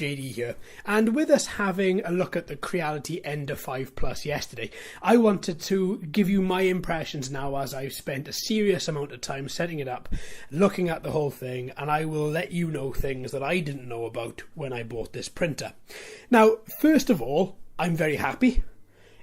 JD here, and with us having a look at the Creality Ender 5 Plus yesterday, I wanted to give you my impressions now as I've spent a serious amount of time setting it up, looking at the whole thing, and I will let you know things that I didn't know about when I bought this printer. Now, first of all, I'm very happy.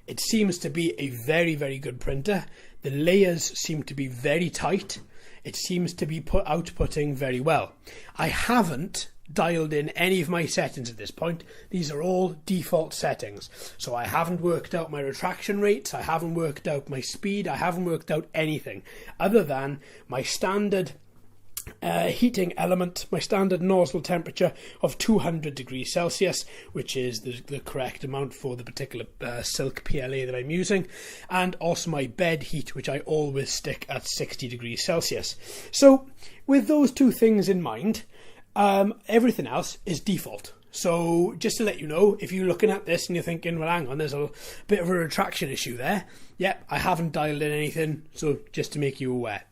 It seems to be a very, very good printer. The layers seem to be very tight. It seems to be outputting very well. I haven't dialed in any of my settings at this point. These are all default settings. So I haven't worked out my retraction rates, I haven't worked out my speed, I haven't worked out anything other than my standard heating element, my standard nozzle temperature of 200 degrees Celsius, which is the correct amount for the particular silk PLA that I'm using, and also my bed heat, which I always stick at 60 degrees Celsius. So with those two things in mind, everything else is default. So just to let you know, if you're looking at this and you're thinking, well, hang on, there's a bit of a retraction issue there. Yep, I haven't dialed in anything, so just to make you aware.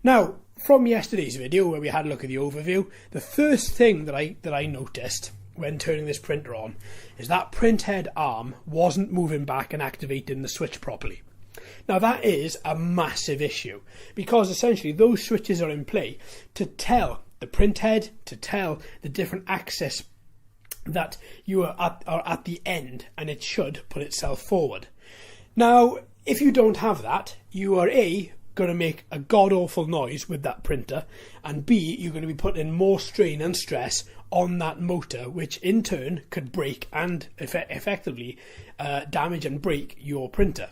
Now, from yesterday's video where we had a look at the overview, the first thing that I noticed when turning this printer on is that print head arm wasn't moving back and activating the switch properly. Now that is a massive issue because essentially those switches are in play to tell the print head, to tell the different axis that you are at the end, and it should put itself forward. Now, if you don't have that, you are going to make a god-awful noise with that printer, and B, you're going to be putting more strain and stress on that motor, which in turn could break and effectively damage and break your printer.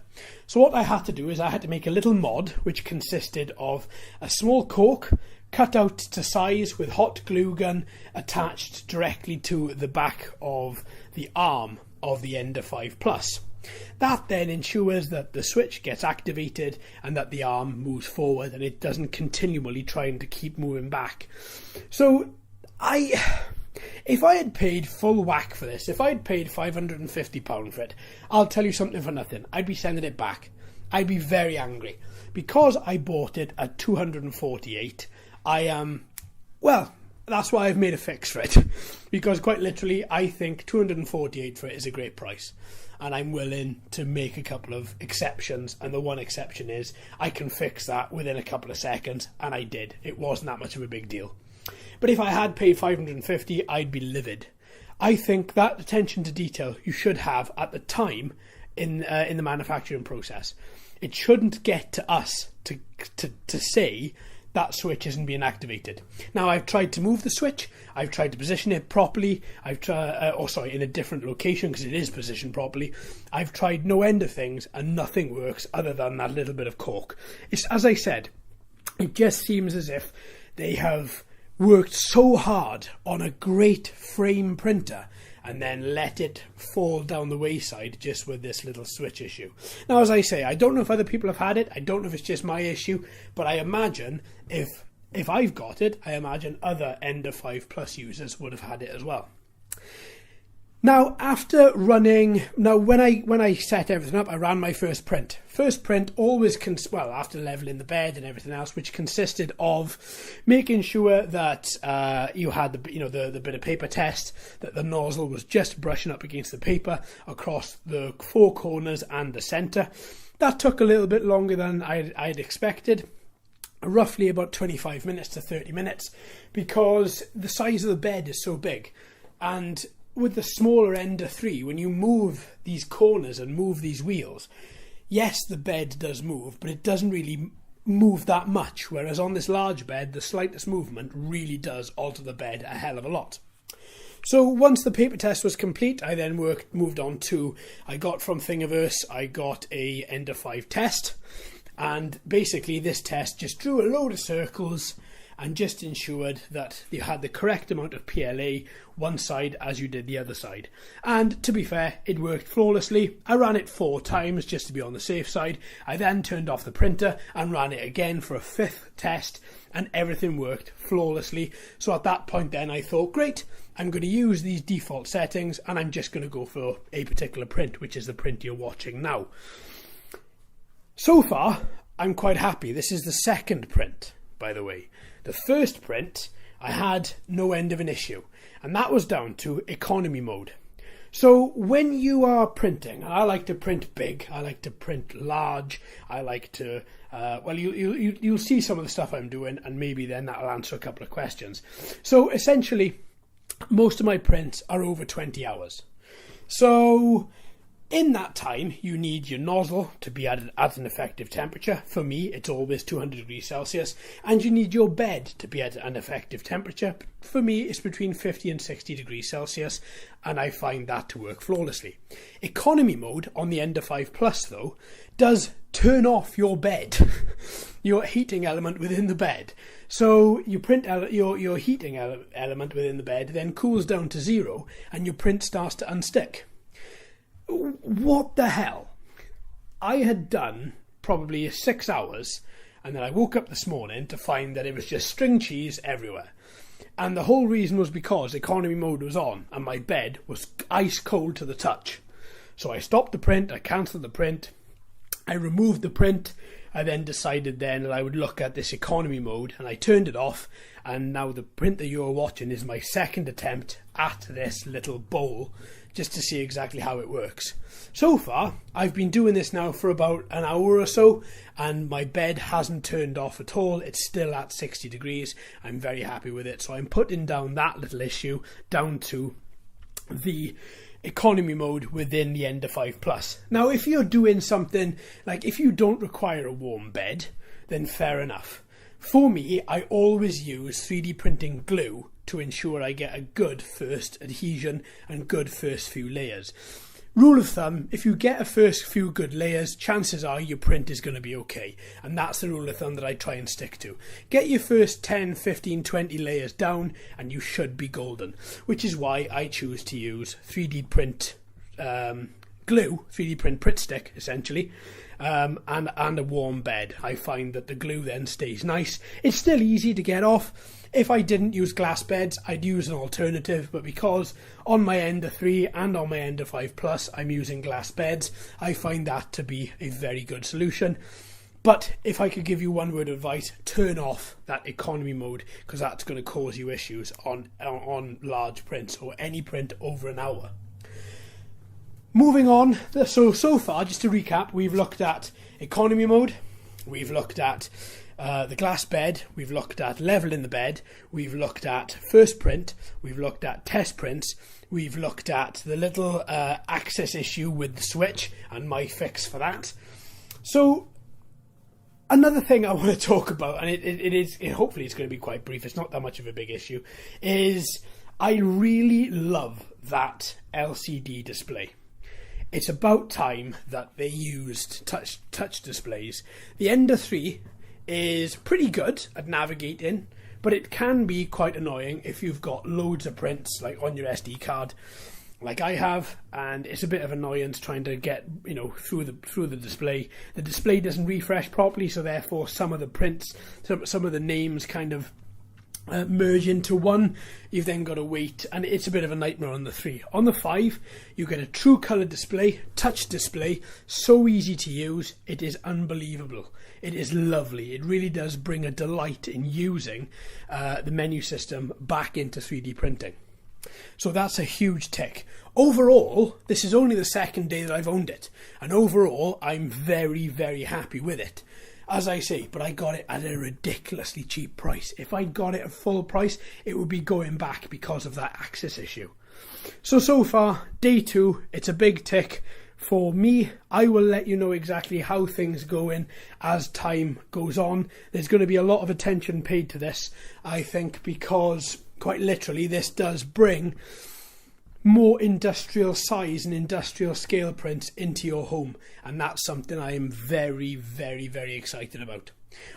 So what I had to do is I had to make a little mod which consisted of a small cork cut out to size with hot glue gun attached directly to the back of the arm of the Ender 5 Plus. That then ensures that the switch gets activated and that the arm moves forward and it doesn't continually trying to keep moving back. So if I had paid full whack for this, if I had paid £550 for it, I'll tell you something for nothing, I'd be sending it back. I'd be very angry. Because I bought it at 248, well, that's why I've made a fix for it. Because quite literally, I think 248 for it is a great price. And I'm willing to make a couple of exceptions, and the one exception is I can fix that within a couple of seconds, and I did. It wasn't that much of a big deal. But if I had paid 550, I'd be livid. I think that attention to detail you should have at the time in the manufacturing process. It shouldn't get to us to say that switch isn't being activated. Now, I've tried to move the switch, I've tried to position it properly, I've tried, in a different location because it is positioned properly. I've tried no end of things and nothing works other than that little bit of cork. It's, as I said, it just seems as if they have worked so hard on a great frame printer and then let it fall down the wayside just with this little switch issue. Now, as I say, I don't know if other people have had it, I don't know if it's just my issue, but I imagine if I've got it, I imagine other Ender 5 Plus users would have had it as well. Now, after running, when I set everything up, I ran my first print. First print always, after leveling the bed and everything else, which consisted of making sure that you had the bit of paper test, that the nozzle was just brushing up against the paper across the four corners and the centre. That took a little bit longer than I'd expected. Roughly about 25 minutes to 30 minutes, because the size of the bed is so big, and with the smaller Ender 3, when you move these corners and move these wheels, yes, the bed does move, but it doesn't really move that much, whereas on this large bed, the slightest movement really does alter the bed a hell of a lot. So once the paper test was complete, I then moved on to, I got from Thingiverse, I got a Ender 5 test, and basically this test just drew a load of circles and just ensured that you had the correct amount of PLA one side as you did the other side. And to be fair, it worked flawlessly. I ran it 4 times just to be on the safe side. I then turned off the printer and ran it again for a 5th test, and everything worked flawlessly. So at that point then I thought, great, I'm going to use these default settings and I'm just going to go for a particular print, which is the print you're watching now. So far, I'm quite happy. This is the second print, by the way. The first print, I had no end of an issue, and that was down to economy mode. So when you are printing, and I like to print big, I like to print large, I like to, well, you'll see some of the stuff I'm doing, and maybe then that'll answer a couple of questions. So essentially, most of my prints are over 20 hours. So in that time, you need your nozzle to be at an effective temperature. For me, it's always 200 degrees Celsius. And you need your bed to be at an effective temperature. For me, it's between 50 and 60 degrees Celsius. And I find that to work flawlessly. Economy mode on the Ender 5 Plus, though, does turn off your bed, your heating element within the bed. So your your heating element within the bed then cools down to 0 and your print starts to unstick. What the hell? I had done probably 6 hours, and then I woke up this morning to find that it was just string cheese everywhere. And the whole reason was because economy mode was on and my bed was ice cold to the touch. So I stopped the print, I cancelled the print, I removed the print. I then decided then that I would look at this economy mode, and I turned it off, and now the print that you're watching is my second attempt at this little bowl, just to see exactly how it works. So far, I've been doing this now for about an hour or so, and my bed hasn't turned off at all. It's still at 60 degrees. I'm very happy with it. So I'm putting down that little issue down to the economy mode within the Ender 5 Plus. Now, if you're doing something like if you don't require a warm bed, then fair enough. For me, I always use 3D printing glue to ensure I get a good first adhesion and good first few layers. Rule of thumb, if you get a first few good layers, chances are your print is going to be okay. And that's the rule of thumb that I try and stick to. Get your first 10, 15, 20 layers down and you should be golden. Which is why I choose to use 3D print glue, 3D print Pritt stick essentially, and a warm bed. I find that the glue then stays nice. It's still easy to get off. If I didn't use glass beds, I'd use an alternative, but because on my Ender 3 and on my Ender 5 Plus I'm using glass beds, I find that to be a very good solution. But if I could give you one word of advice, turn off that economy mode, because that's going to cause you issues on large prints or any print over an hour. Moving on, so far, just to recap, we've looked at economy mode, we've looked at the glass bed, we've looked at leveling the bed, we've looked at first print, we've looked at test prints, we've looked at the little access issue with the switch and my fix for that. So another thing I want to talk about, and hopefully it's going to be quite brief, it's not that much of a big issue, is I really love that LCD display. It's about time that they used touch displays. The Ender 3 is pretty good at navigating, but it can be quite annoying if you've got loads of prints like on your SD card, like I have, and it's a bit of annoyance trying to get through the display. The display doesn't refresh properly, so therefore some of the prints, some of the names kind of merge into one. You've then got to wait, and it's a bit of a nightmare on the 3. On the 5, you get a true colour display, touch display, so easy to use, it is unbelievable. It is lovely. It really does bring a delight in using the menu system back into 3D printing. So that's a huge tick. Overall, this is only the second day that I've owned it, and overall I'm very, very happy with it. As I say, but I got it at a ridiculously cheap price. If I got it at full price, it would be going back because of that access issue. So far, day 2, it's a big tick for me. I will let you know exactly how things go in as time goes on. There's going to be a lot of attention paid to this, I think, because quite literally this does bring more industrial size and industrial scale prints into your home, and that's something I am very, very, very excited about.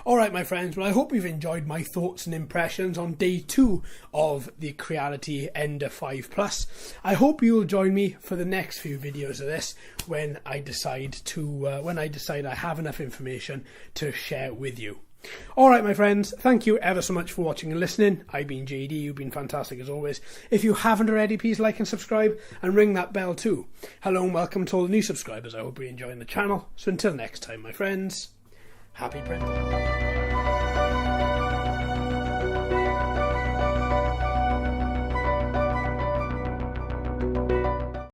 Alright my friends, well I hope you've enjoyed my thoughts and impressions on day 2 of the Creality Ender 5 Plus. I hope you'll join me for the next few videos of this when I decide I have enough information to share with you. Alright my friends, thank you ever so much for watching and listening. I've been JD, you've been fantastic as always. If you haven't already, please like and subscribe and ring that bell too. Hello and welcome to all the new subscribers. I hope you're enjoying the channel. So until next time my friends, happy printing.